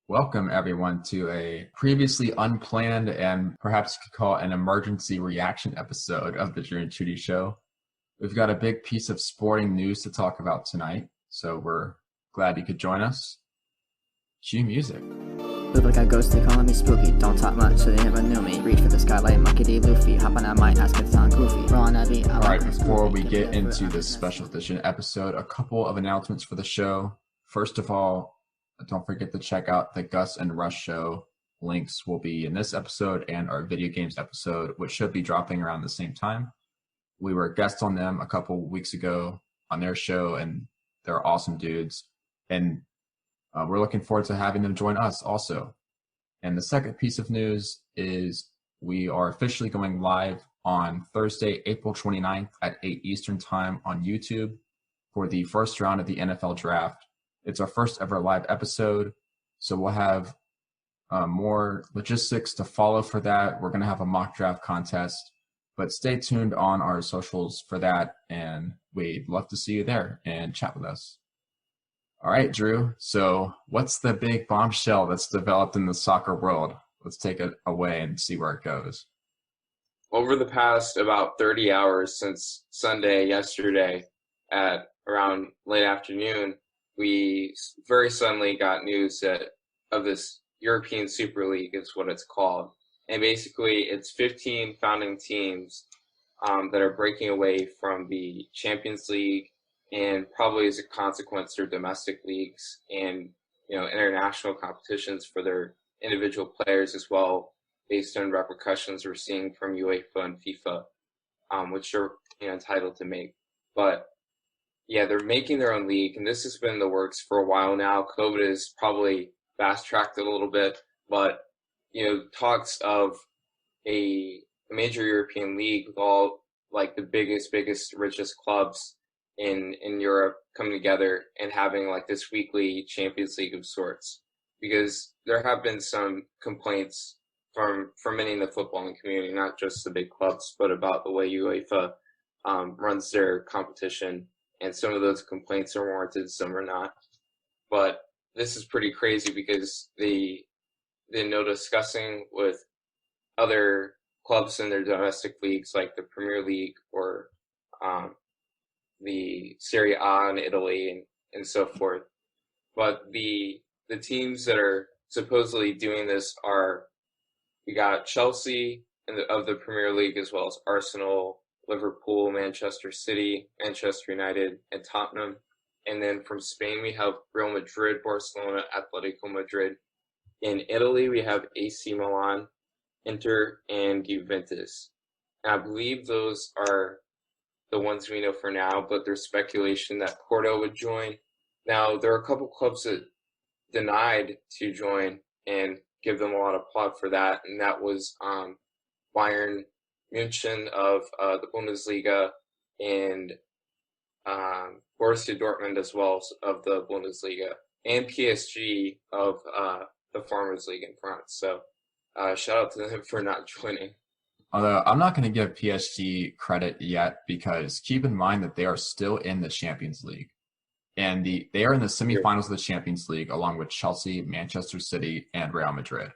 Welcome, everyone, to a previously unplanned and perhaps you could call it an emergency reaction episode of the Drew and Choody Show. We've got a big piece of sporting news to talk about tonight, so we're glad you could join us. Cue music. Look like a ghosty calling me spooky. Don't talk much so they never knew me. Reach for the sky like Monkey D. Luffy. Hop on, I might ask if it's on goofy. Roll on that beat. Alright, before we get into this special edition episode, a couple of announcements for the show. First of all, don't forget to check out the Gus and Rus Show. Links will be in this episode and our video games episode, which should be dropping around the same time. We were guests on them a couple weeks ago on their show, and they're awesome dudes. And we're looking forward to having them join us also. And the second piece of news is we are officially going live on Thursday, April 29th at 8 Eastern Time on YouTube for the first round of the NFL Draft. It's our first ever live episode, so we'll have more logistics to follow for that. We're going to have a mock draft contest, but stay tuned on our socials for that, and we'd love to see you there and chat with us. All right, Drew, so what's the big bombshell that's developed in the soccer world? Let's take it away and see where it goes. Over the past about 30 hours since Sunday yesterday at around late afternoon, we very suddenly got news of this European Super League is what it's called. And basically it's 15 founding teams that are breaking away from the Champions League, and probably as a consequence their domestic leagues and international competitions for their individual players as well, based on repercussions we're seeing from UEFA and FIFA, which they're entitled to make. But yeah, they're making their own league, and this has been in the works for a while now. COVID has probably fast-tracked it a little bit, but, talks of a major European league with all, like, the biggest, richest clubs in Europe coming together and having, like, this weekly Champions League of sorts. Because there have been some complaints from many in the footballing community, not just the big clubs, but about the way UEFA runs their competition. And some of those complaints are warranted, some are not. But this is pretty crazy because they know discussing with other clubs in their domestic leagues, like the Premier League or the Serie A in Italy and so forth. But the teams that are supposedly doing this we got Chelsea of the Premier League, as well as Arsenal, Liverpool, Manchester City, Manchester United, and Tottenham. And then from Spain, we have Real Madrid, Barcelona, Atletico Madrid. In Italy, we have AC Milan, Inter, and Juventus. And I believe those are the ones we know for now, but there's speculation that Porto would join. Now, there are a couple clubs that denied to join, and give them a lot of applaud for that, and that was Bayern München of the Bundesliga and Borussia Dortmund as well of the Bundesliga, and PSG of the Farmers League in France. So shout out to them for not joining. Although I'm not going to give PSG credit yet, because keep in mind that they are still in the Champions League. And they are in the semifinals of the Champions League along with Chelsea, Manchester City, and Real Madrid.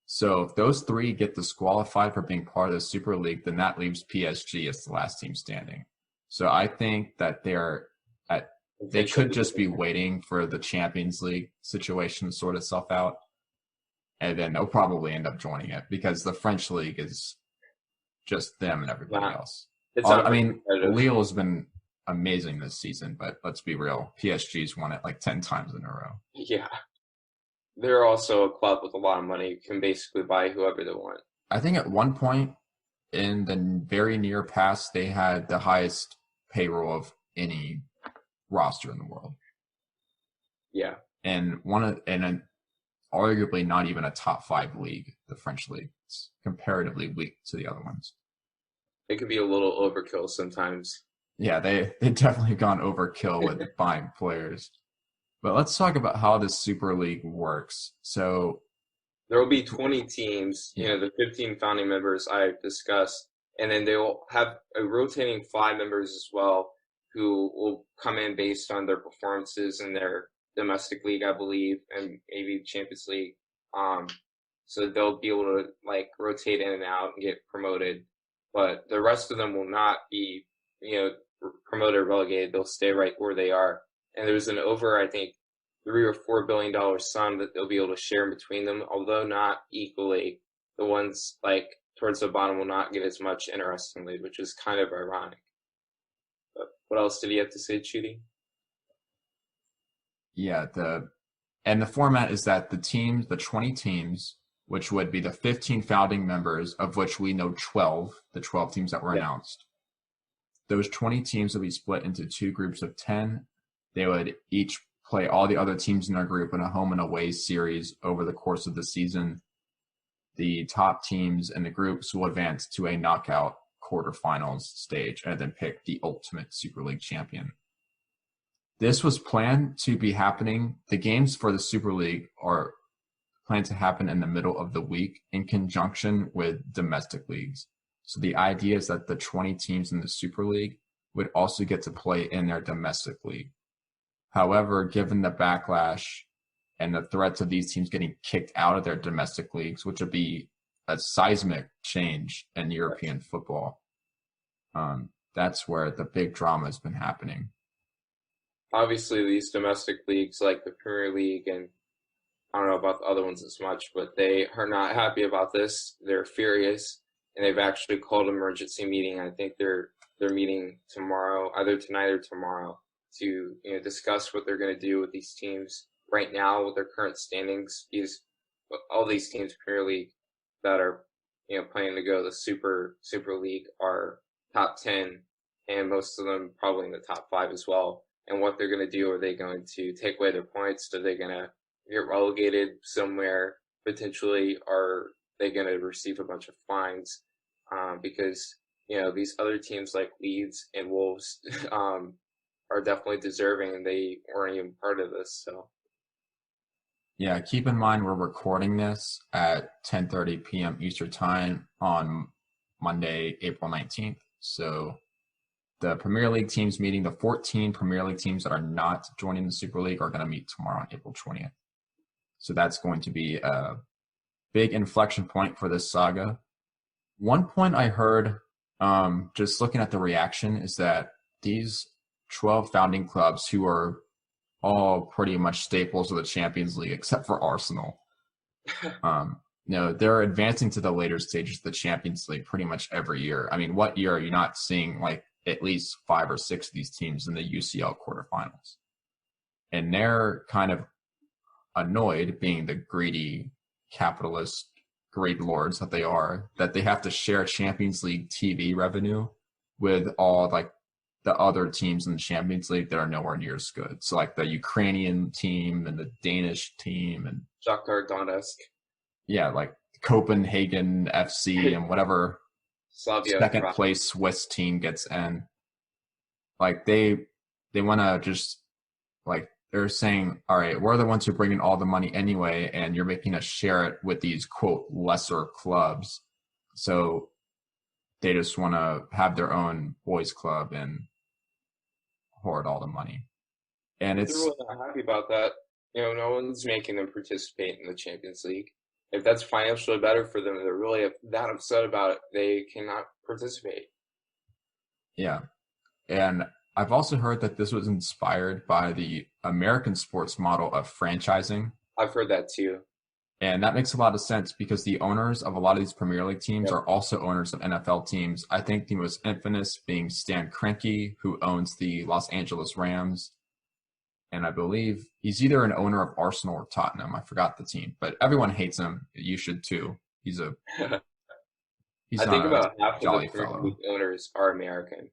So if those three get disqualified for being part of the Super League, then that leaves PSG as the last team standing. So I think that they could just be waiting for the Champions League situation to sort itself out, and then they'll probably end up joining it, because the French league is just them and everybody else. I mean, Lille has been amazing this season, but let's be real, PSG's won it like 10 times in a row. Yeah. They're also a club with a lot of money, can basically buy whoever they want. I think at one point in the very near past, they had the highest payroll of any roster in the world. Yeah. And arguably not even a top 5 league, the French league. It's comparatively weak to the other ones. It can be a little overkill sometimes. Yeah, they definitely have gone overkill with buying players. But let's talk about how this Super League works. So there will be 20 teams, the 15 founding members I discussed, and then they will have a rotating 5 members as well, who will come in based on their performances and their domestic league, I believe, and maybe Champions League. So they'll be able to like rotate in and out and get promoted, but the rest of them will not be, promoted or relegated. They'll stay right where they are. And there's an over, I think, $3 or $4 billion sum that they'll be able to share between them, although not equally. The ones like towards the bottom will not get as much, interestingly, which is kind of ironic. But what else did he have to say, Choody? Yeah, the format is that the 20 teams, which would be the 15 founding members, of which we know 12, the 12 teams that were announced. Those 20 teams will be split into 2 groups of 10. They would each play all the other teams in their group in a home and away series over the course of the season. The top teams in the groups will advance to a knockout quarterfinals stage and then pick the ultimate Super League champion. This was planned to be happening. The games for the Super League are planned to happen in the middle of the week in conjunction with domestic leagues. So the idea is that the 20 teams in the Super League would also get to play in their domestic league. However, given the backlash and the threats of these teams getting kicked out of their domestic leagues, which would be a seismic change in European football, that's where the big drama has been happening. Obviously, these domestic leagues like the Premier League, and I don't know about the other ones as much, but they are not happy about this. They're furious, and they've actually called an emergency meeting. I think they're meeting tomorrow, either tonight or tomorrow, to discuss what they're going to do with these teams right now with their current standings. Because all these teams, Premier League, that are planning to go the Super League are top 10, and most of them probably in the top 5 as well. And what they're going to do, are they going to take away their points? Are they going to get relegated somewhere potentially? Are they going to receive a bunch of fines? Because these other teams like Leeds and Wolves are definitely deserving, and they weren't even part of this. So yeah, keep in mind we're recording this at 10:30 p.m. Eastern Time on Monday, April 19th. So the Premier League teams meeting, the 14 Premier League teams that are not joining the Super League, are going to meet tomorrow on April 20th. So that's going to be a big inflection point for this saga. One point I heard, just looking at the reaction, is that these 12 founding clubs, who are all pretty much staples of the Champions League, except for Arsenal, they're advancing to the later stages of the Champions League pretty much every year. I mean, what year are you not seeing like at least 5 or 6 of these teams in the UCL quarterfinals? And they're kind of annoyed, being the greedy capitalist great lords that they are, that they have to share Champions League TV revenue with all like the other teams in the Champions League that are nowhere near as good. So like the Ukrainian team and the Danish team and Shakhtar Donetsk. Yeah, like Copenhagen FC and whatever Slavia second place Swiss team gets in. Like they want to just like, they're saying, all right, we're the ones who bring in all the money anyway, and you're making us share it with these quote lesser clubs. So they just want to have their own boys club and hoard all the money. And They're really not happy about that. No one's making them participate in the Champions League. If that's financially better for them, they're really that upset about it, they cannot participate. Yeah. And I've also heard that this was inspired by the American sports model of franchising. I've heard that too. And that makes a lot of sense, because the owners of a lot of these Premier League teams are also owners of NFL teams. I think the most infamous being Stan Kroenke, who owns the Los Angeles Rams. And I believe he's either an owner of Arsenal or Tottenham. I forgot the team, but everyone hates him. You should too. He's I think about half of the Premier League owners are American.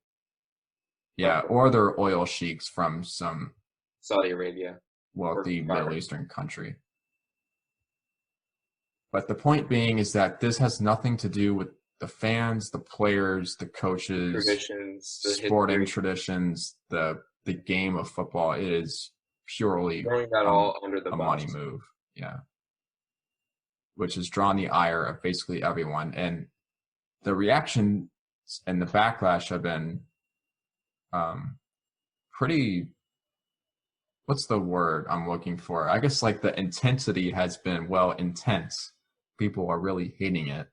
Yeah, or they're oil sheiks from some Saudi Arabia, wealthy Middle Eastern country. But the point being is that this has nothing to do with the fans, the players, the coaches, traditions, the sporting traditions, the game of football. It is purely throwing that all under the a bus. money move. Yeah. Which has drawn the ire of basically everyone. And the reaction and the backlash have been pretty what's the word I'm looking for? I guess like the intensity has been intense. People are really hating it.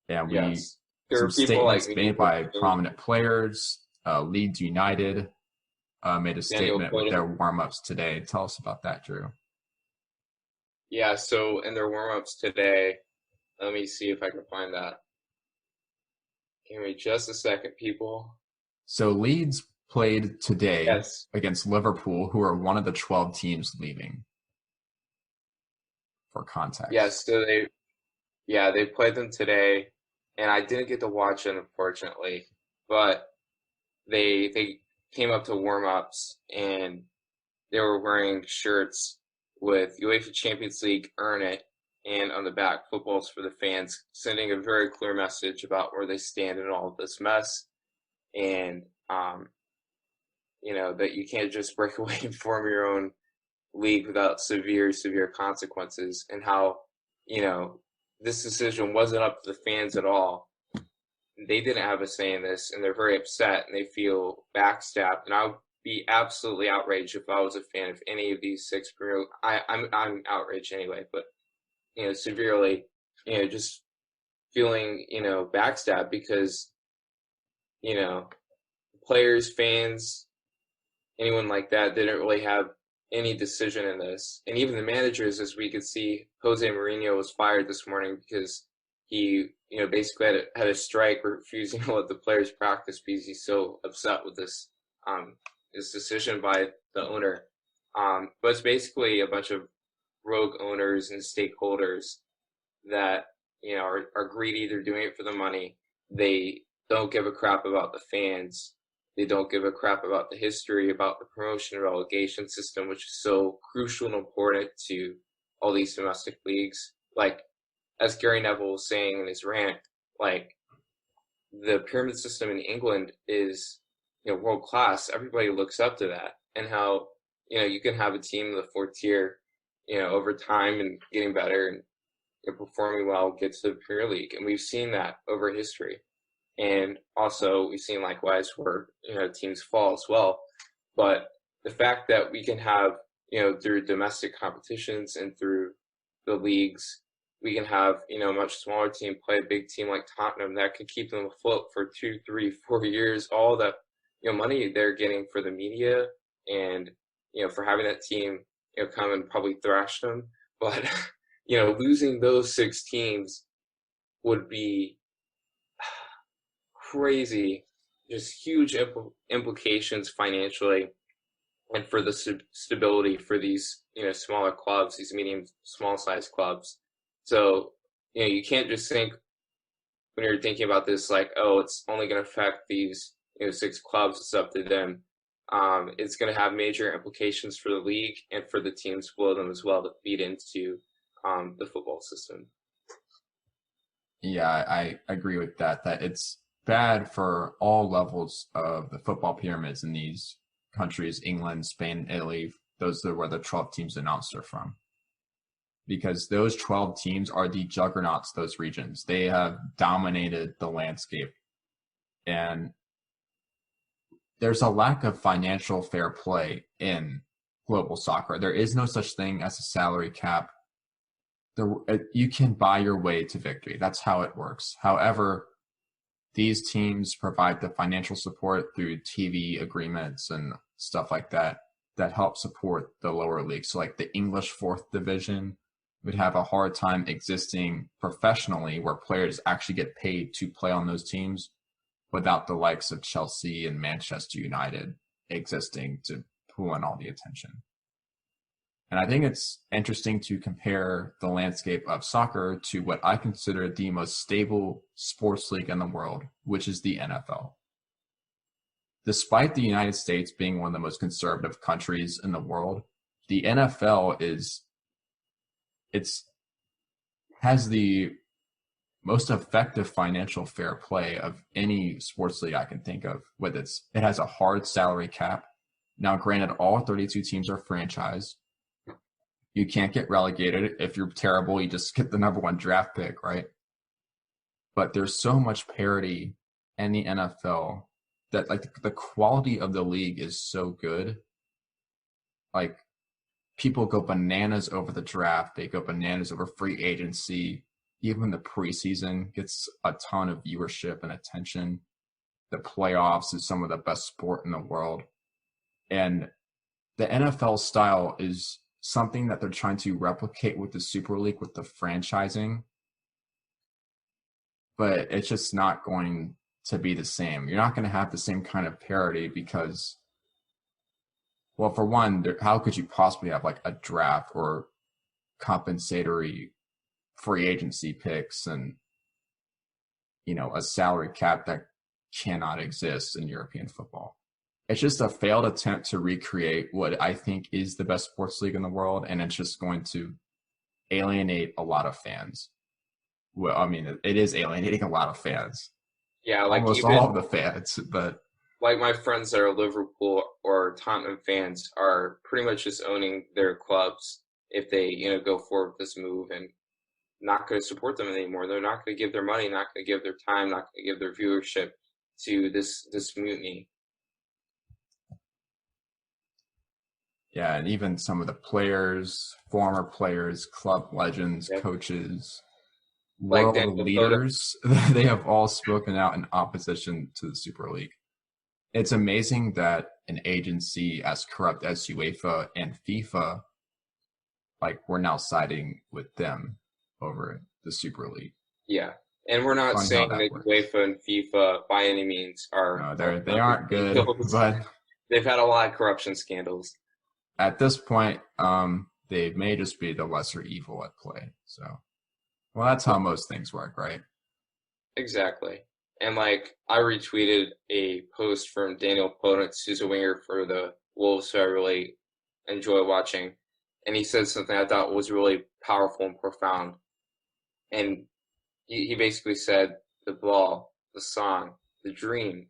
And Yes. There some are people like statements me, made by prominent players. Leeds United made a Daniel statement with Quinn. their warm-ups today. Tell us about that, Drew. Yeah, so in their warm-ups today, let me see if I can find that. Give me just a second, people. So Leeds played today Yes. against Liverpool, who are one of the 12 teams leaving. For context. Yes, so they played them today, and I didn't get to watch it, unfortunately, but they came up to warm-ups, and they were wearing shirts with UEFA Champions League, Earn It, and on the back, footballs for the fans, sending a very clear message about where they stand in all of this mess, and that you can't just break away and form your own league without severe consequences, and how this decision wasn't up to the fans at all. They didn't have a say in this, and they're very upset, and they feel backstabbed. And I would be absolutely outraged if I was a fan of any of these 6 Premier. I'm outraged anyway, but severely, just feeling backstabbed because players, fans, anyone like that didn't really have any decision in this. And even the managers, as we could see, Jose Mourinho was fired this morning because he, basically had a strike, refusing to let the players practice because he's so upset with this decision by the owner. But it's basically a bunch of rogue owners and stakeholders that are greedy. They're doing it for the money. They don't give a crap about the fans. They don't give a crap about the history, about the promotion and relegation system, which is so crucial and important to all these domestic leagues. Like, as Gary Neville was saying in his rant, like, the pyramid system in England is, world class. Everybody looks up to that, and how, you can have a team in the 4th tier, over time and getting better and performing well, get to the Premier League. And we've seen that over history. And also we've seen likewise where, teams fall as well. But the fact that we can have, through domestic competitions and through the leagues, we can have, a much smaller team play a big team like Tottenham that could keep them afloat for 2, 3, 4 years, all that, money they're getting for the media and, for having that team, come and probably thrash them. But, losing those 6 teams would be crazy, just huge implications financially and for the stability for these, smaller clubs, these medium, small size clubs. So, you can't just think when you're thinking about this, like, oh, it's only going to affect these, 6 clubs. It's up to them. It's going to have major implications for the league and for the teams below them as well that feed into the football system. Yeah, I agree with that it's bad for all levels of the football pyramids in these countries, England, Spain, Italy. Those are where the 12 teams announced are from. Because those 12 teams are the juggernauts, those regions. They have dominated the landscape. And there's a lack of financial fair play in global soccer. There is no such thing as a salary cap. You can buy your way to victory. That's how it works. However, these teams provide the financial support through TV agreements and stuff like that help support the lower leagues. So like the English 4th division would have a hard time existing professionally where players actually get paid to play on those teams without the likes of Chelsea and Manchester United existing to pull in all the attention. And I think it's interesting to compare the landscape of soccer to what I consider the most stable sports league in the world, which is the NFL. Despite the United States being one of the most conservative countries in the world, the NFL has the most effective financial fair play of any sports league I can think of. It has a hard salary cap. Now, granted, all 32 teams are franchised. You can't get relegated. If you're terrible, you just get the number 1 draft pick, right? But there's so much parity in the NFL that like the quality of the league is so good. like people go bananas over the draft. They go bananas over free agency. Even the preseason gets a ton of viewership and attention. The playoffs is some of the best sport in the world. And the NFL style is something that they're trying to replicate with the Super League, with the franchising. But it's just not going to be the same. You're not going to have the same kind of parity because, well, for one, how could you possibly have like a draft or compensatory free agency picks and, you know, a salary cap that cannot exist in European football? It's just a failed attempt to recreate what I think is the best sports league in the world, and it's just going to alienate a lot of fans. Well, I mean, it is alienating a lot of fans. Yeah, like almost even, all of the fans, but like my friends that are Liverpool or Tottenham fans are pretty much just owning their clubs if they, you know, go forward with this move and not going to support them anymore. They're not going to give their money, not going to give their time, not going to give their viewership to this mutiny. yeah, and even some of the players, former players, club legends, Yep. coaches, Like world Daniel leaders, they have all spoken out in opposition to the Super League. It's amazing that an agency as corrupt as UEFA and FIFA, like, we're now siding with them over the Super League. Yeah, and we're not Funny how saying that that works. UEFA and FIFA by any means are. No, they aren't good, but They've had a lot of corruption scandals. at this point, they may just be the lesser evil at play. So, well, that's how most things work, right? Exactly. And like I retweeted a post from Daniel Podence, who's a winger for the Wolves, who I really enjoy watching. And he said something I thought was really powerful and profound. And he basically said the ball, the song, the dream,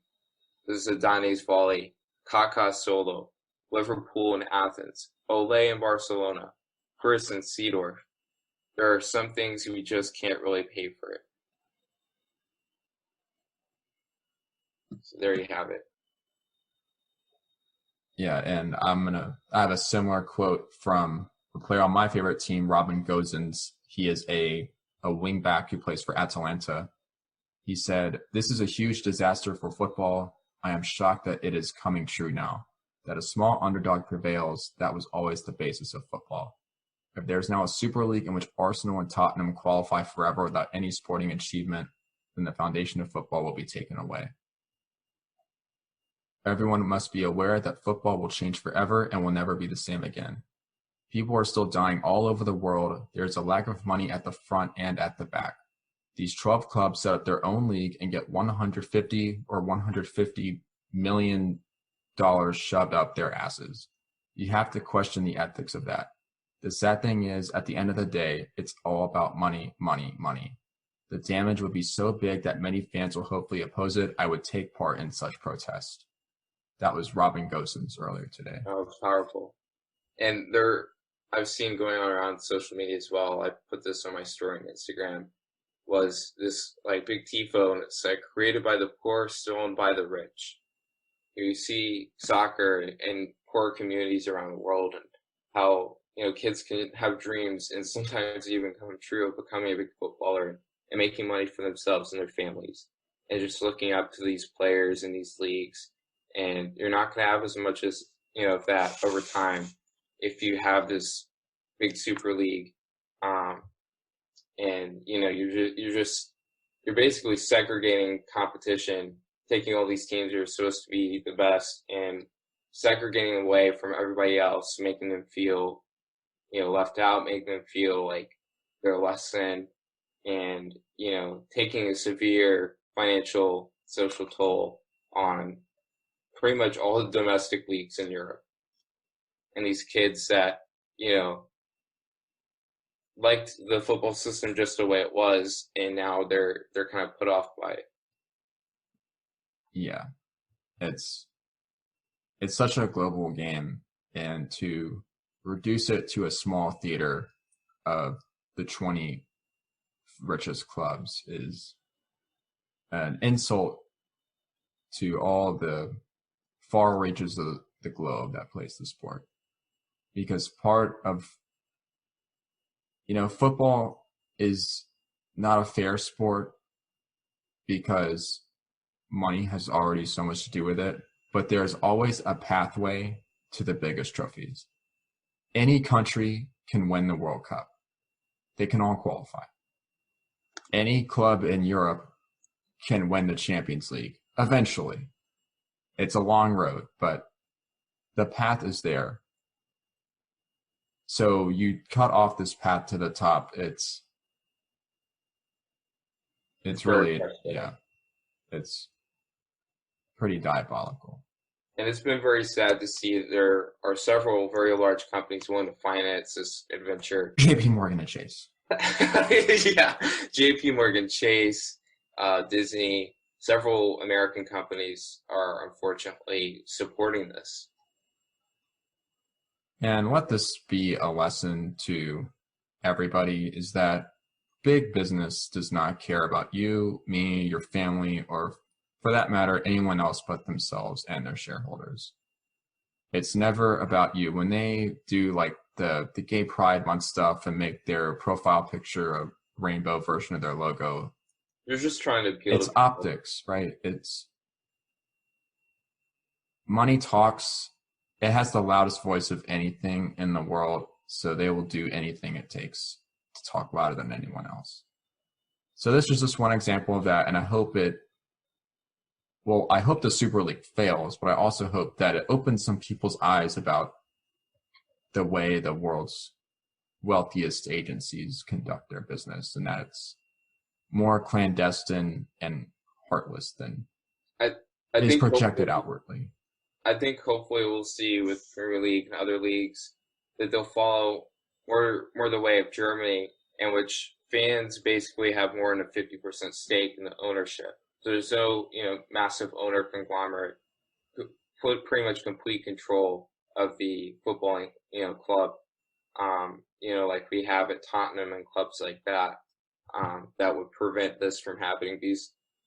the Zidane's volley, Kaká solo, Liverpool and Athens, Ole in Barcelona, Chris and Seedorf. There are some things we just can't really pay for it. So there you have it. Yeah, and I have a similar quote from a player on my favorite team, Robin Gosens. He is a wing back who plays for Atalanta. He said, "This is a huge disaster for football. I am shocked that it is coming true now. That a small underdog prevails, that was always the basis of football. If there's now a Super League in which Arsenal and Tottenham qualify forever without any sporting achievement, then the foundation of football will be taken away. Everyone must be aware that football will change forever and will never be the same again. People are still dying all over the world. There's a lack of money at the front and at the back. These 12 clubs set up their own league and get $150 million shoved up their asses. You have to question the ethics of that. The sad thing is, at the end of the day, it's all about money, money, money. The damage would be so big that many fans will hopefully oppose it. I would take part in such protest." That was Robin Gosens earlier today. That was powerful. And I've seen going on around social media as well. I put this on my story on Instagram. Was this like big tifo, and it's like created by the poor, stolen by the rich. You see soccer in poor communities around the world, and how, you know, kids can have dreams and sometimes even come true of becoming a big footballer and making money for themselves and their families, and just looking up to these players in these leagues. And you're not going to have as much as, you know, that over time if you have this big super league. And, you know, you're basically segregating competition, taking all these teams that are supposed to be the best and segregating away from everybody else, making them feel, you know, left out, making them feel like they're less than, and, you know, taking a severe financial, social toll on pretty much all the domestic leagues in Europe. And these kids that, you know, liked the football system just the way it was, and now they're kind of put off by it. Yeah. It's such a global game, and to reduce it to a small theater of the 20 richest clubs is an insult to all the far reaches of the globe that plays the sport. because part of, football is not a fair sport because money has already so much to do with it, but there's always a pathway to the biggest trophies. Any country can win the World Cup. They can all qualify. Any club in Europe can win the Champions League eventually. It's a long road, but the path is there. So you cut off this path to the top. It's really, it's pretty diabolical. And it's been very sad to see there are several very large companies willing to finance this adventure. JP Morgan and Chase. Yeah, JP Morgan Chase, Disney, several American companies are unfortunately supporting this. And let this be a lesson to everybody is that big business does not care about you, me, your family, or for that matter, anyone else but themselves and their shareholders. It's never about you. When they do like the gay pride month stuff and make their profile picture a rainbow version of their logo, you're just trying to appeal. It's optics, right? It's money talks. It has the loudest voice of anything in the world, so they will do anything it takes to talk louder than anyone else. So this is just one example of that, and I hope the Super League fails, but I also hope that it opens some people's eyes about the way the world's wealthiest agencies conduct their business, and that it's more clandestine and heartless than is projected outwardly. I think hopefully we'll see with Premier League and other leagues that they'll follow more the way of Germany, in which fans basically have more than a 50% stake in the ownership. So there's no, massive owner conglomerate who put pretty much complete control of the footballing, club, like we have at Tottenham and clubs like that, that would prevent this from happening.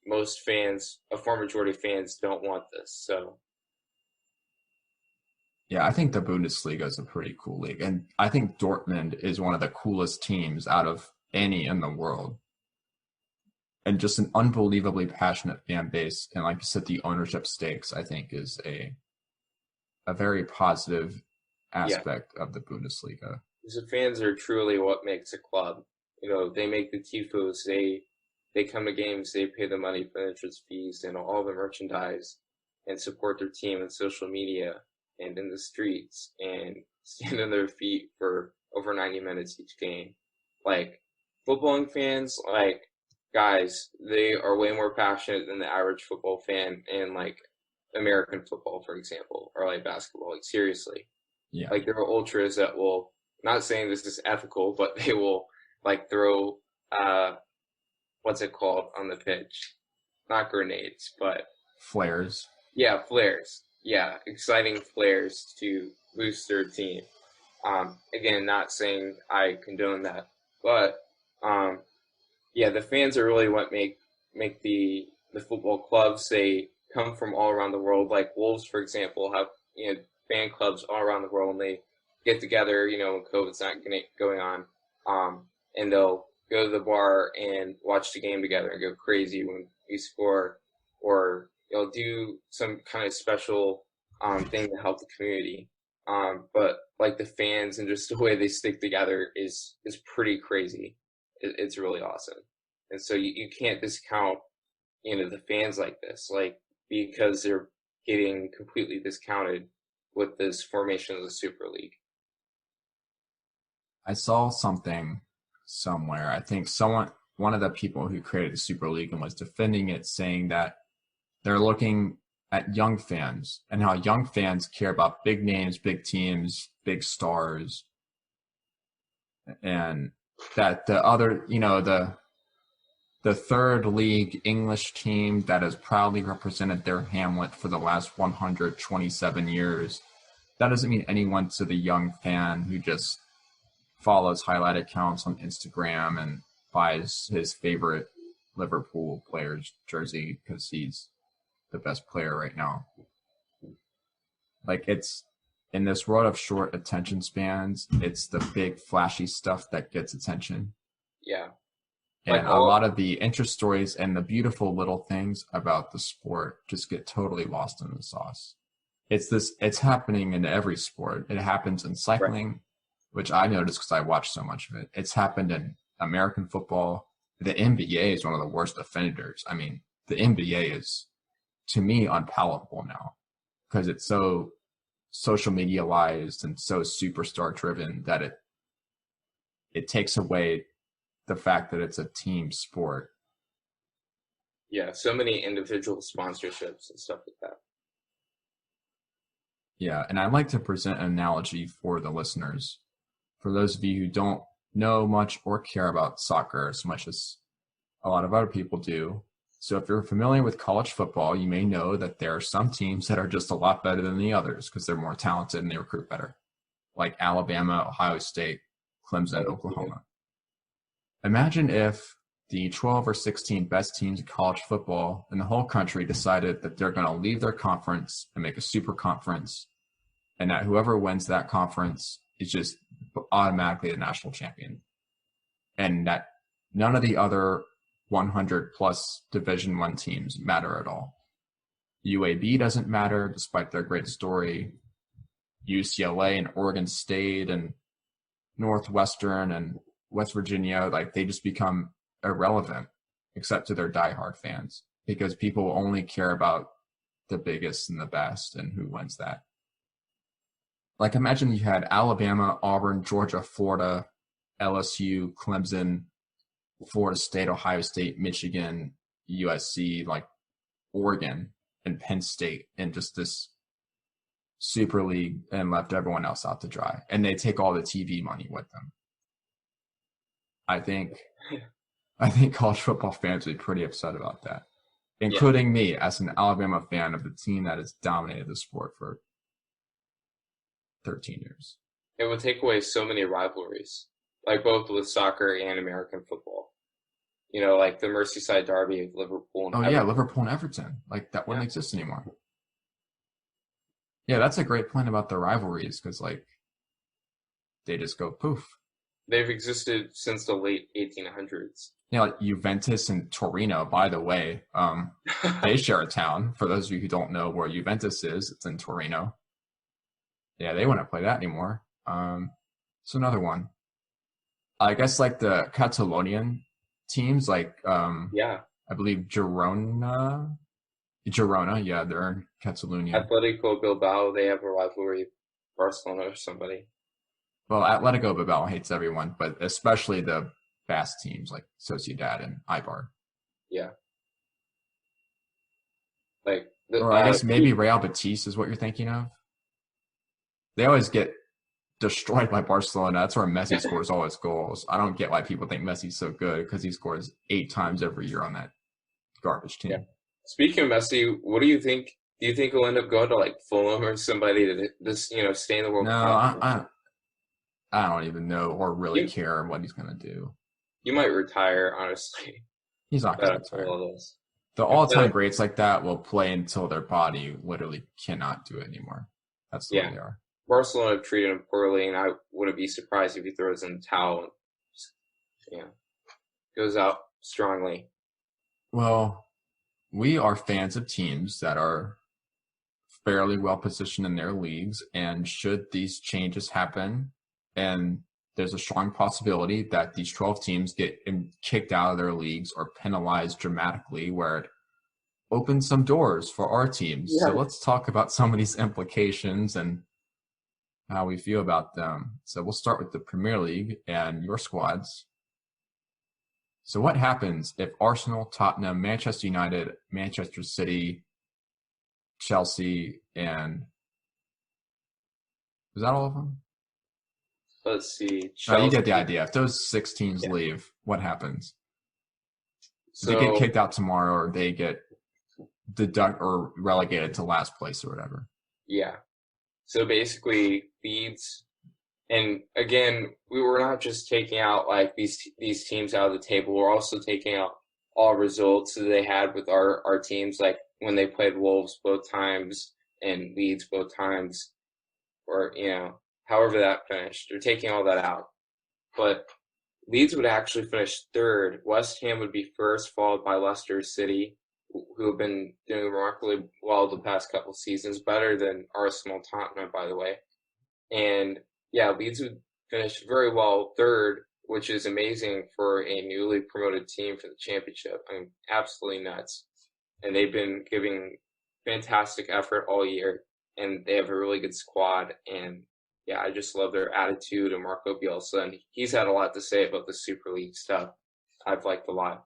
Most fans, a far majority of fans, don't want this. So. Yeah, I think the Bundesliga is a pretty cool league. And I think Dortmund is one of the coolest teams out of any in the world. And just an unbelievably passionate fan base. And like you said, the ownership stakes, I think, is a very positive aspect of the Bundesliga. The fans are truly what makes a club. They make the tifos, they come to games, they pay the money for the entrance fees and all the merchandise and support their team on social media and in the streets and stand on their feet for over 90 minutes each game. Like, footballing fans, guys, they are way more passionate than the average football fan in, American football, for example, or, basketball. Seriously. Yeah. There are ultras that will, not saying this is ethical, but they will, throw, what's it called on the pitch? Not grenades, but... Flares. Yeah, flares. Yeah, exciting flares to boost their team. Again, not saying I condone that, but the fans are really what make the football clubs. They come from all around the world. Like Wolves, for example, have fan clubs all around the world, and they get together, when COVID's not going on, and they'll go to the bar and watch the game together and go crazy when we score, or do some kind of special thing to help the community. But the fans and just the way they stick together is pretty crazy. It's really awesome. And so you can't discount, the fans like this, because they're getting completely discounted with this formation of the Super League. I saw something somewhere. I think one of the people who created the Super League and was defending it, saying that they're looking at young fans and how young fans care about big names, big teams, big stars, and that the other, the third league English team that has proudly represented their hamlet for the last 127 years, that doesn't mean anyone to the young fan who just follows highlight accounts on Instagram and buys his favorite Liverpool player's jersey because he's the best player right now. in this world of short attention spans, it's the big flashy stuff that gets attention. Yeah. And a lot of the interest stories and the beautiful little things about the sport just get totally lost in the sauce. It's happening in every sport. It happens in cycling, which I noticed because I watched so much of it. It's happened in American football. The NBA is one of the worst offenders. I mean, the NBA is, to me, unpalatable now because it's so social medialized and so superstar driven that it takes away the fact that it's a team sport. Yeah, so many individual sponsorships and stuff like that. Yeah, and I'd like to present an analogy for the listeners. For those of you who don't know much or care about soccer as much as a lot of other people do. So if you're familiar with college football, you may know that there are some teams that are just a lot better than the others because they're more talented and they recruit better, like Alabama, Ohio State, Clemson, Oklahoma. Imagine if the 12 or 16 best teams in college football in the whole country decided that they're going to leave their conference and make a super conference, and that whoever wins that conference is just automatically the national champion, and that none of the other 100 plus Division I teams matter at all. UAB doesn't matter despite their great story. UCLA and Oregon State and Northwestern and West Virginia, like they just become irrelevant except to their diehard fans because people only care about the biggest and the best and who wins that. Like imagine you had Alabama, Auburn, Georgia, Florida, LSU, Clemson, Florida State, Ohio State, Michigan, USC, like Oregon and Penn State in just this super league and left everyone else out to dry. And they take all the TV money with them. I think college football fans would be pretty upset about that, including me as an Alabama fan of the team that has dominated the sport for 13 years. It would take away so many rivalries, like both with soccer and American football. You know, like the Merseyside derby of Liverpool and Everton. Yeah, Liverpool and Everton. Like that wouldn't exist anymore. Yeah, that's a great point about the rivalries because like they just go poof. They've existed since the late 1800s. Yeah, like Juventus and Torino, by the way, they share a town. For those of you who don't know where Juventus is, it's in Torino. Yeah, they wouldn't play that anymore. It's another one. I guess like the Catalonian teams, like I believe Girona, yeah, they're in Catalonia. Atletico Bilbao, they have a rivalry, Barcelona or somebody. Well, Atletico Bilbao hates everyone, but especially the fast teams like Sociedad and Eibar. Yeah. Like, or I guess maybe Real Betis is what you're thinking of. They always get destroyed by Barcelona. That's where Messi scores all his goals. I don't get why people think Messi's so good because he scores 8 times every year on that garbage team. Yeah. Speaking of Messi, what do you think? Do you think he'll end up going to like Fulham or somebody to just stay in the World Cup? No, I don't even know or really care what he's going to do. You might retire, honestly. He's not going to retire. The all-time greats like that will play until their body literally cannot do it anymore. That's the way they are. Barcelona have treated him poorly, and I wouldn't be surprised if he throws in the towel and goes out strongly. Well, we are fans of teams that are fairly well positioned in their leagues, and should these changes happen, and there's a strong possibility that these 12 teams get kicked out of their leagues or penalized dramatically, where it opens some doors for our teams. Yeah. So let's talk about some of these implications and how we feel about them. So we'll start with the Premier League and your squads. So what happens if Arsenal, Tottenham, Manchester United, Manchester City, Chelsea, and is that all of them? Let's see. Chelsea. You get the idea. If those 6 teams leave, what happens? So, they get kicked out tomorrow, or they get deducted or relegated to last place or whatever. Yeah. So basically, Leeds, and again, we were not just taking out like these teams out of the table. We're also taking out all results that they had with our teams, like when they played Wolves both times and Leeds both times. or however that finished. They're taking all that out, but Leeds would actually finish third. West Ham would be first, followed by Leicester City, who have been doing remarkably well the past couple seasons, better than Arsenal, Tottenham, by the way. And yeah, Leeds would finish very well third, which is amazing for a newly promoted team for the championship. I mean, absolutely nuts. And they've been giving fantastic effort all year, and they have a really good squad. And yeah, I just love their attitude and Marco Bielsa, and he's had a lot to say about the Super League stuff. I've liked a lot.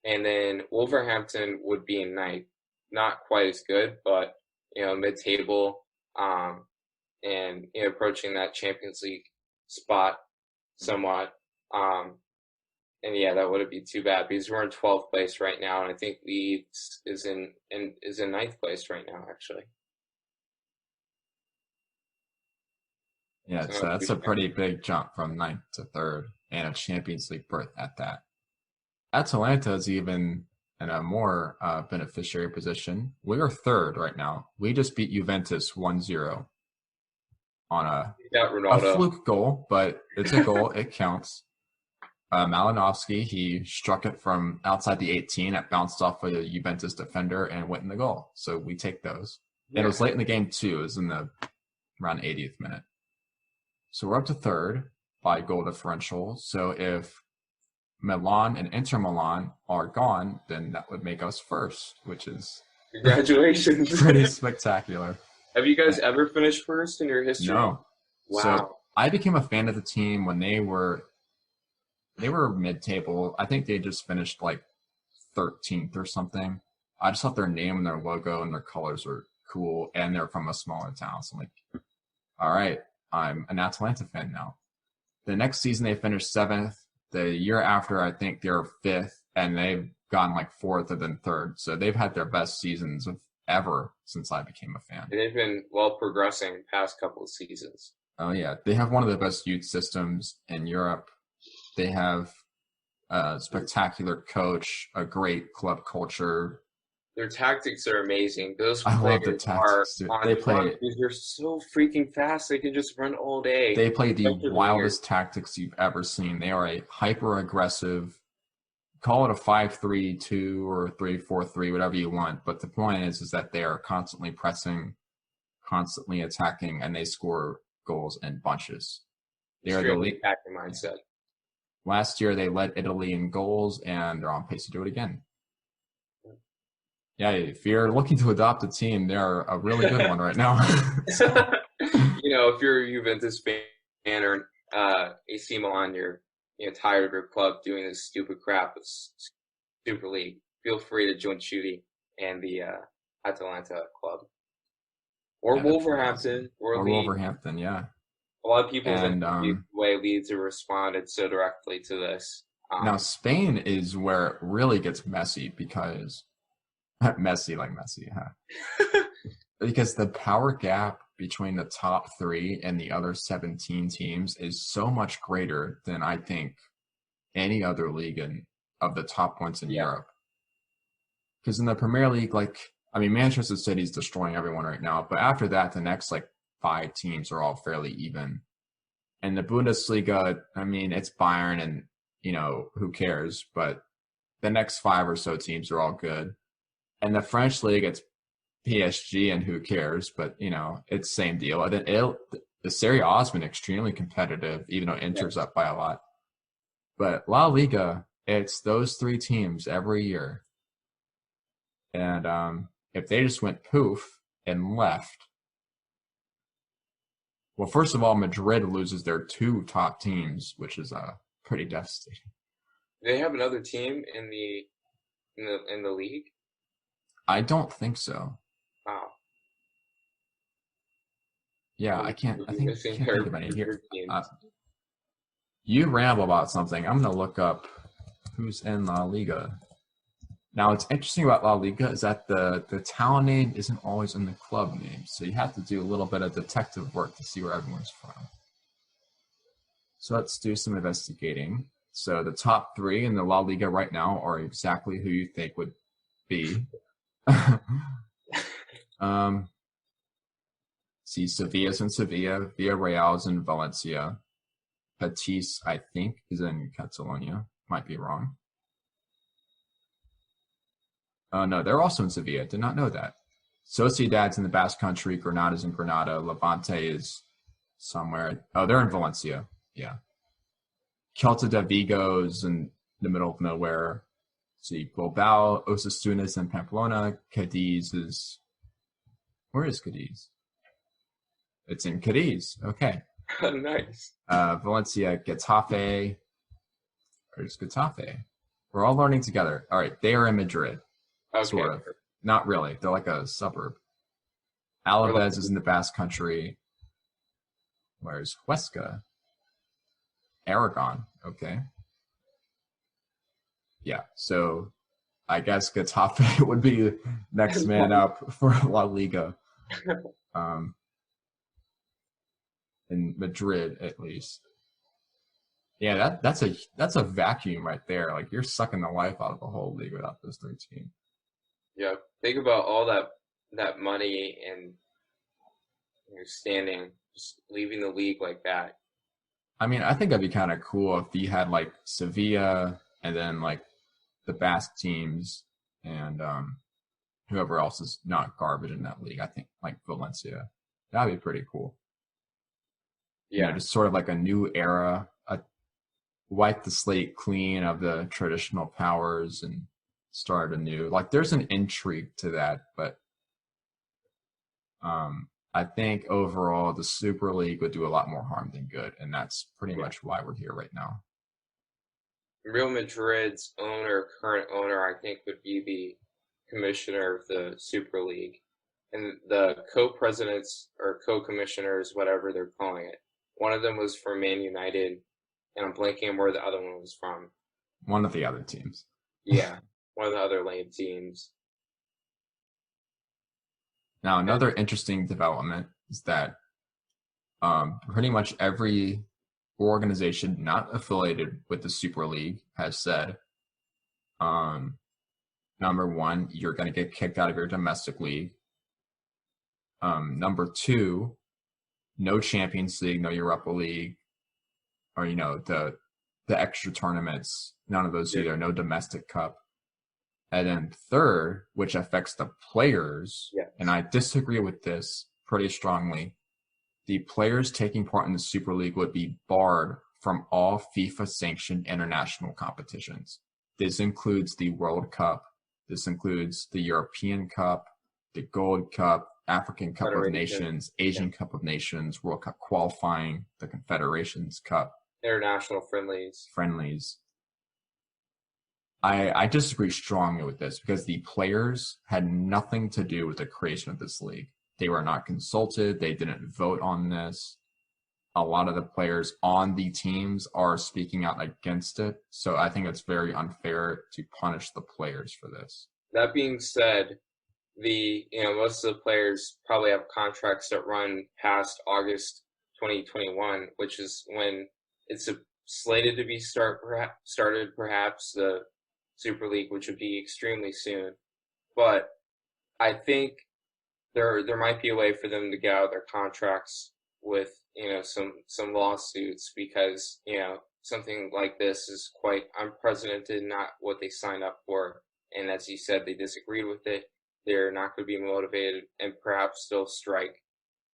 And then Wolverhampton would be in ninth, not quite as good, but mid-table, and approaching that Champions League spot somewhat. And yeah, that wouldn't be too bad because we're in 12th place right now, and I think Leeds is in ninth place right now, actually. Yeah, so that's a pretty big jump from ninth to third, and a Champions League berth at that. Atalanta is even in a more beneficiary position. We are third right now. We just beat Juventus 1-0 on a fluke goal, but it's a goal. It counts. Malinovsky, he struck it from outside the 18. It bounced off a Juventus defender and went in the goal. So we take those. Yeah. And it was late in the game too. It was in the around 80th minute. So we're up to third by goal differential. So if Milan and Inter Milan are gone, then that would make us first, which is congratulations. Pretty spectacular. Have you guys ever finished first in your history? No. Wow. So I became a fan of the team when they were mid-table. I think they just finished like 13th or something. I just thought their name and their logo and their colors were cool, and they're from a smaller town. So I'm like, all right, I'm an Atalanta fan now. The next season they finished 7th. The year after, I think they were 5th, and they've gone like 4th and then 3rd. So they've had their best seasons of ever since I became a fan. And they've been well progressing past couple of seasons. Oh yeah, they have one of the best youth systems in Europe. They have a spectacular coach, a great club culture. Their tactics are amazing. Those I love the players tactics. They play. They're so freaking fast. They can just run all day. They play the wildest tactics you've ever seen. They are a hyper-aggressive. Call it a 5-3-2 or 3-4-3, whatever you want. But the point is that they are constantly pressing, constantly attacking, and they score goals in bunches. They are the league attacking mindset. Last year, they led Italy in goals, and they're on pace to do it again. Yeah, if you're looking to adopt a team, they're a really good one right now. If you're a Juventus fan or AC Milan, you're tired of your club doing this stupid crap with Super League, feel free to join Choody and the Atalanta club. Or Wolverhampton. Or Wolverhampton, yeah. A lot of people think the way Leeds have responded so directly to this. Now, Spain is where it really gets messy because messy like Messi, huh? Because the power gap between the top 3 and the other 17 teams is so much greater than I think any other league of the top ones in Europe. Because in the Premier League, Manchester City's destroying everyone right now, but after that, the next 5 teams are all fairly even. And the Bundesliga, it's Bayern and, who cares? But the next 5 or so teams are all good. And the French league, it's PSG and who cares? But, it's same deal. And then the Serie A has been extremely competitive, even though Inter's up by a lot. But La Liga, it's those 3 teams every year. And if they just went poof and left, well, first of all, Madrid loses their 2 top teams, which is pretty devastating. Do they have another team in the league? I don't think so. Wow. Yeah, I can't think of any here. You ramble about something. I'm going to look up who's in La Liga. Now, what's interesting about La Liga is that the town name isn't always in the club name, so you have to do a little bit of detective work to see where everyone's from. So let's do some investigating. So the top 3 in the La Liga right now are exactly who you think would be. See, Sevilla's in Sevilla, Villarreal's in Valencia. Betis, I think, is in Catalonia. Might be wrong. No, they're also in Sevilla. Did not know that. Sociedad's in the Basque Country. Granada's in Granada. Levante is somewhere. Oh, they're in Valencia. Yeah. Celta de Vigo's in the middle of nowhere. See, Bilbao, Osasuna's in Pamplona. Cadiz is... Where is Cadiz? It's in Cadiz. Okay. Nice. Valencia, Getafe. Where's Getafe? We're all learning together. All right, they are in Madrid. Okay. Sort of. Not really. They're like a suburb. Alaves is in the Basque Country. Where's Huesca? Aragon. Okay. Yeah, so I guess Getafe would be next man up for La Liga. In Madrid, at least. Yeah, that's a vacuum right there. Like, you're sucking the life out of the whole league without those 3 teams. Yeah, think about all that money and you're standing, just leaving the league like that. I mean, I think that'd be kind of cool if you had like Sevilla and then like the Basque teams and whoever else is not garbage in that league. I think like Valencia. That'd be pretty cool. Yeah, just sort of like a new era, wipe the slate clean of the traditional powers and start anew. Like, there's an intrigue to that, but I think overall the Super League would do a lot more harm than good, and that's pretty much why we're here right now. Real Madrid's current owner, I think, would be the commissioner of the Super League, and the co-presidents or co-commissioners, whatever they're calling it. One of them was from Man United, and I'm blanking on where the other one was from. One of the other teams. Yeah, one of the other lame teams. Now, another interesting development is that pretty much every organization not affiliated with the Super League has said, number one, you're going to get kicked out of your domestic league. Number two, no Champions League, no Europa League, or, the extra tournaments, none of those either, no domestic cup. And then third, which affects the players, and I disagree with this pretty strongly, the players taking part in the Super League would be barred from all FIFA-sanctioned international competitions. This includes the World Cup, this includes the European Cup, the Gold Cup, African Cup of Nations, Asian Cup of Nations, World Cup qualifying, the Confederations Cup. International friendlies. I disagree strongly with this because the players had nothing to do with the creation of this league. They were not consulted. They didn't vote on this. A lot of the players on the teams are speaking out against it. So I think it's very unfair to punish the players for this. That being said, most of the players probably have contracts that run past August 2021, which is when it's slated to be started, perhaps the Super League, which would be extremely soon. But I think there might be a way for them to get out of their contracts with some lawsuits, because something like this is quite unprecedented, not what they signed up for. And as you said, they disagreed with it. They're not going to be motivated and perhaps still strike.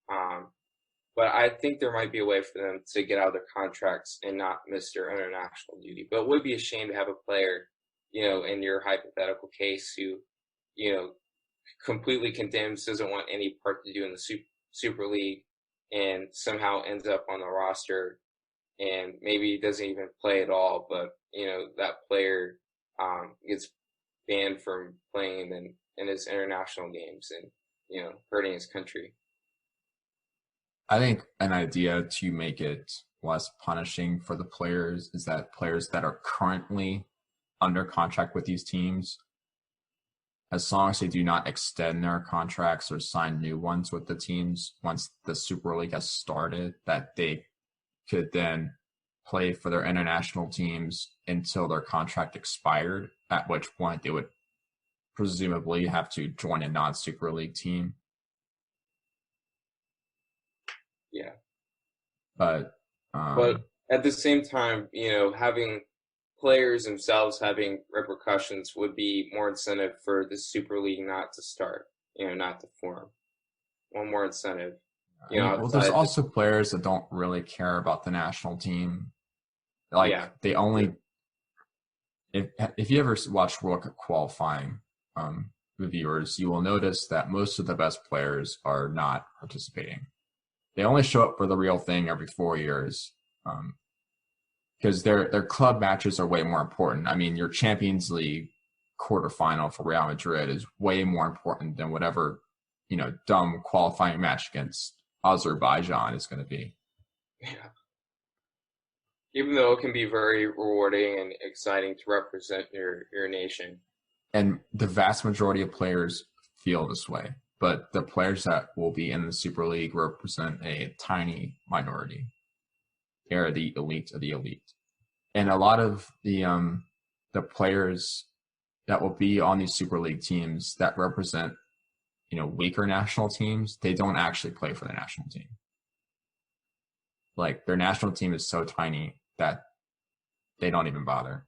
But I think there might be a way for them to get out of their contracts and not miss their international duty. But it would be a shame to have a player, in your hypothetical case, who, completely condemns, doesn't want any part to do in the Super League, and somehow ends up on the roster and maybe doesn't even play at all. But, that player gets banned from playing in his international games and, hurting his country. I think an idea to make it less punishing for the players is that players that are currently under contract with these teams, as long as they do not extend their contracts or sign new ones with the teams once the Super League has started, that they could then play for their international teams until their contract expired, at which point they would presumably have to join a non-Super League team. Yeah. But at the same time, having players themselves having repercussions would be more incentive for the Super League not to start, not to form. One more incentive. There's also players that don't really care about the national team. They only if you ever watch World Cup qualifying viewers, you will notice that most of the best players are not participating. They only show up for the real thing every 4 years because their club matches are way more important. I mean, your Champions League quarterfinal for Real Madrid is way more important than whatever dumb qualifying match against Azerbaijan is going to be. Yeah. Even though it can be very rewarding and exciting to represent your nation. And the vast majority of players feel this way, but the players that will be in the Super League represent a tiny minority. They're the elite of the elite. And a lot of the players that will be on these Super League teams that represent weaker national teams, they don't actually play for the national team. Like, their national team is so tiny that they don't even bother.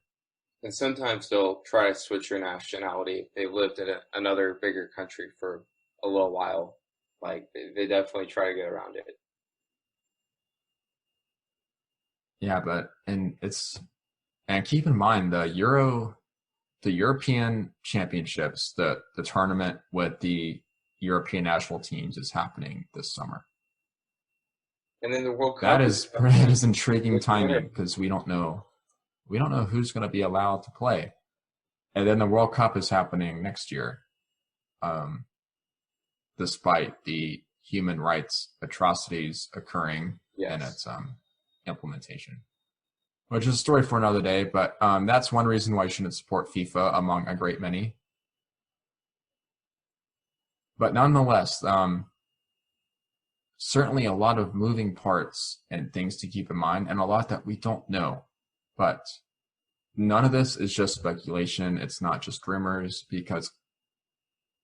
And sometimes they'll try to switch your nationality if they've lived in another bigger country for a little while. Like, they definitely try to get around it. Yeah, and keep in mind the European Championships, the tournament with the European national teams is happening this summer. And then the World Cup. That is intriguing timing because we don't know who's going to be allowed to play. And then the World Cup is happening next year, despite the human rights atrocities occurring in its implementation, which is a story for another day. But that's one reason why you shouldn't support FIFA, among a great many. But nonetheless, certainly a lot of moving parts and things to keep in mind, and a lot that we don't know. But none of this is just speculation. It's not just rumors, because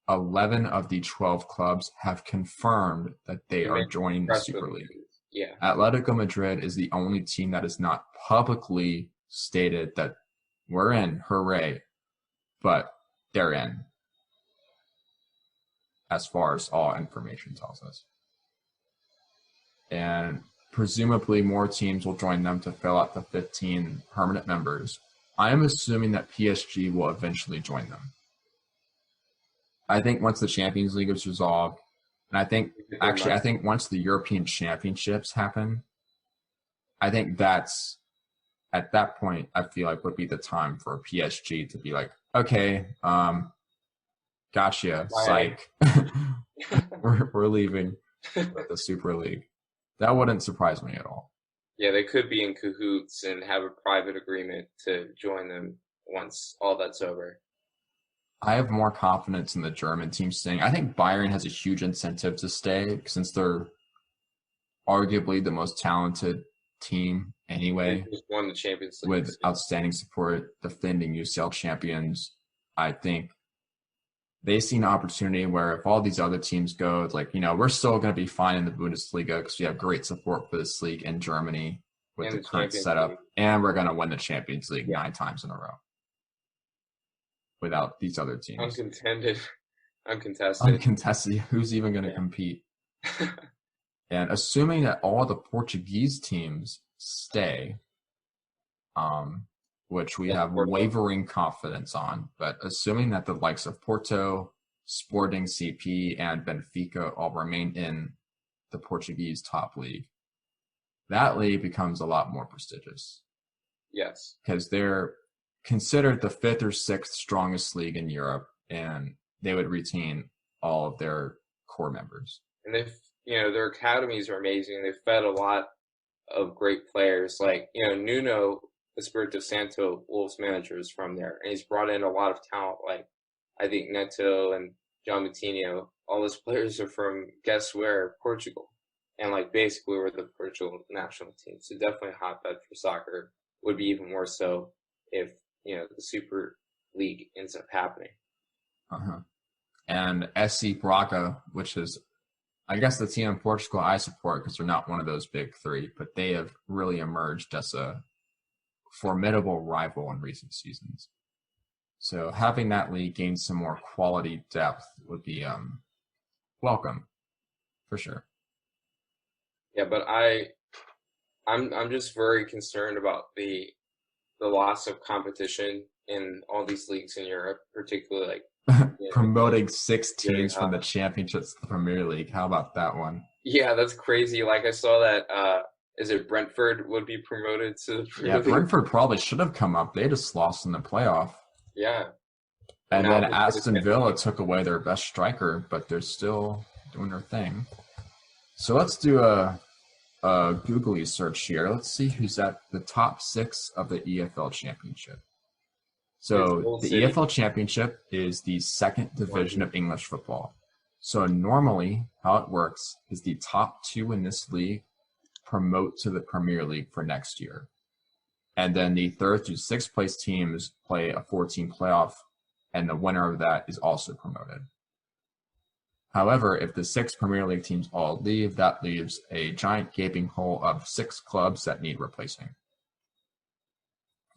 11 of the 12 clubs have confirmed that they are joining the Super League. Yeah. Atletico Madrid is the only team that has not publicly stated that we're in, hooray, but they're in, as far as all information tells us. And presumably more teams will join them to fill out the 15 permanent members. I am assuming that PSG will eventually join them. I think once the Champions League is resolved, and I think once the European Championships happen, I think that's, at that point, I feel like would be the time for PSG to be like, okay, gotcha, psych. we're leaving the Super League. That wouldn't surprise me at all. Yeah, they could be in cahoots and have a private agreement to join them once all that's over. I have more confidence in the German team staying. I think Bayern has a huge incentive to stay since they're arguably the most talented team anyway. They just won the Champions League with outstanding support, defending UCL champions. I think they see an opportunity where if all these other teams go, it's like, we're still going to be fine in the Bundesliga because we have great support for this league in Germany with the current setup, and we're going to win the Champions League 9 times in a row without these other teams. Uncontested. Who's even going to compete? And assuming that all the Portuguese teams stay, which we have wavering confidence on, but assuming that the likes of Porto, Sporting CP, and Benfica all remain in the Portuguese top league, that league becomes a lot more prestigious. Yes. Because they're considered the 5th or 6th strongest league in Europe, and they would retain all of their core members. And their academies are amazing. They've fed a lot of great players. Like, Nuno Espirito Santo, Wolves manager, is from there, and he's brought in a lot of talent. Like, I think Neto and John Moutinho, all those players are from, guess where? Portugal. And basically we're the Portugal national team. So definitely a hotbed for soccer. Would be even more so if, the Super League ends up happening. And SC Braga, which is I guess the team in Portugal I support because they're not one of those big three, but they have really emerged as a formidable rival in recent seasons. So having that league gain some more quality depth would be welcome, for sure. Yeah, but I'm just very concerned about the loss of competition in all these leagues in Europe, particularly like promoting 6 teams from the championships to the Premier League. How about that one? Yeah, that's crazy. Like I saw that is it Brentford would be promoted to the Premier League? Brentford probably should have come up. They just lost in the playoff. Yeah. And then Aston Villa took away their best striker, but they're still doing their thing. So let's do a googly search here. Let's see who's at the top 6 of the EFL Championship. So the EFL Championship is the second division of English football. So normally how it works is the top 2 in this league promote to the Premier League for next year. And then the 3rd through 6th place teams play a 14 playoff, and the winner of that is also promoted. However, if the 6 Premier League teams all leave, that leaves a giant gaping hole of 6 clubs that need replacing.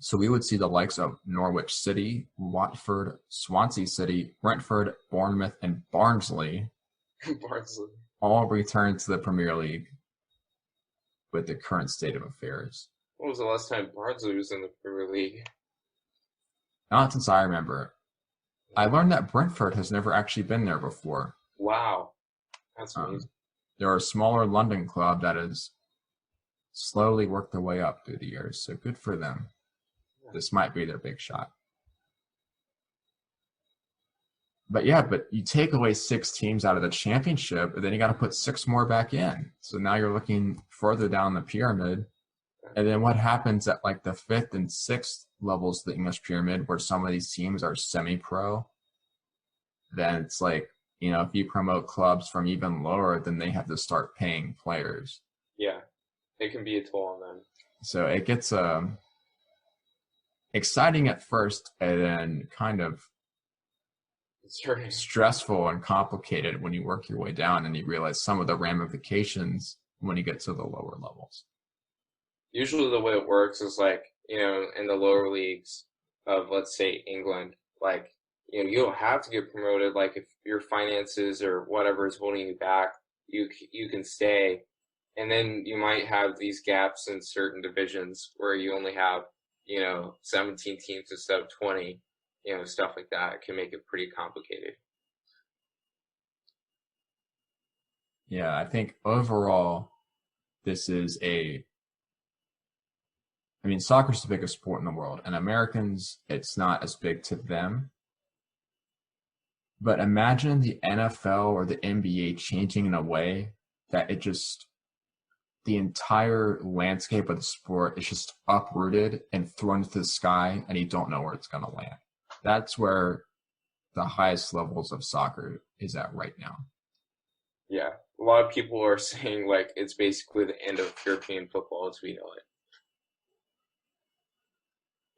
So we would see the likes of Norwich City, Watford, Swansea City, Brentford, Bournemouth, and Barnsley all return to the Premier League with the current state of affairs. When was the last time Barnsley was in the Premier League? Not since I remember. I learned that Brentford has never actually been there before. Wow. That's amazing. They're a smaller London club that has slowly worked their way up through the years, so good for them. This might be their big shot. But you take away 6 teams out of the championship, and then you got to put 6 more back in. So now you're looking further down the pyramid. And then what happens at like the 5th and 6th levels of the English pyramid, where some of these teams are semi-pro? Then it's like, if you promote clubs from even lower, then they have to start paying players. Yeah, it can be a toll on them. So it gets exciting at first, and then kind of stressful and complicated when you work your way down and you realize some of the ramifications when you get to the lower levels. Usually the way it works is like, in the lower leagues of, let's say, England, like, you don't have to get promoted. Like, if your finances or whatever is holding you back, you can stay. And then you might have these gaps in certain divisions where you only have 17 teams instead of 20, stuff like that can make it pretty complicated. Yeah, I think overall, this is soccer's the biggest sport in the world, and Americans, it's not as big to them. But imagine the NFL or the NBA changing in a way that the entire landscape of the sport is just uprooted and thrown into the sky, and you don't know where it's going to land. That's where the highest levels of soccer is at right now. Yeah. A lot of people are saying, like, it's basically the end of European football as we know it.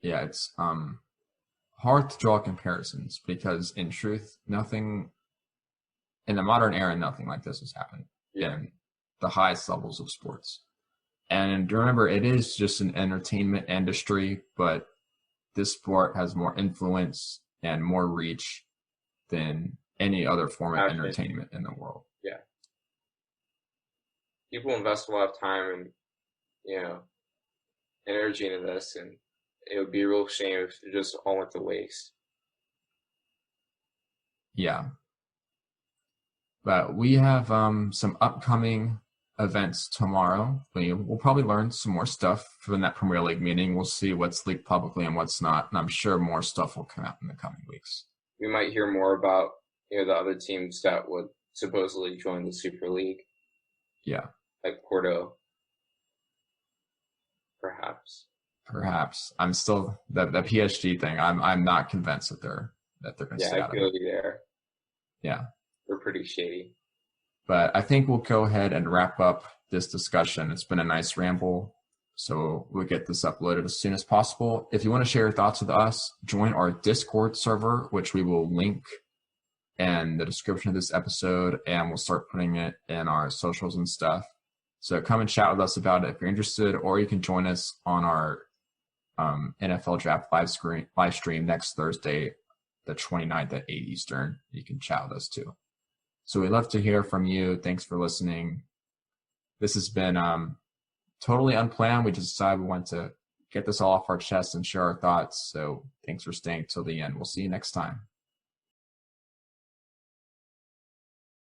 Yeah, it's hard to draw comparisons because, in truth, nothing in the modern era, nothing like this has happened in the highest levels of sports. And remember, it is just an entertainment industry, but this sport has more influence and more reach than any other form of entertainment in the world. Yeah. People invest a lot of time and, energy into this, and it would be a real shame if it just all went to waste. Yeah. But we have some upcoming events tomorrow. We'll probably learn some more stuff from that Premier League meeting. We'll see what's leaked publicly and what's not, and I'm sure more stuff will come out in the coming weeks. We might hear more about the other teams that would supposedly join the Super League. Yeah, like Porto, perhaps. I'm still the PSG thing. I'm not convinced that they're going to stay out of it. Yeah, I feel you there. Yeah, they're pretty shady. But I think we'll go ahead and wrap up this discussion. It's been a nice ramble, so we'll get this uploaded as soon as possible. If you want to share your thoughts with us, join our Discord server, which we will link in the description of this episode, and we'll start putting it in our socials and stuff. So come and chat with us about it if you're interested, or you can join us on our NFL Draft live stream next Thursday, the 29th at 8 Eastern. You can chat with us too. So we'd love to hear from you. Thanks for listening. This has been totally unplanned. We just decided we want to get this all off our chest and share our thoughts. So thanks for staying till the end. We'll see you next time.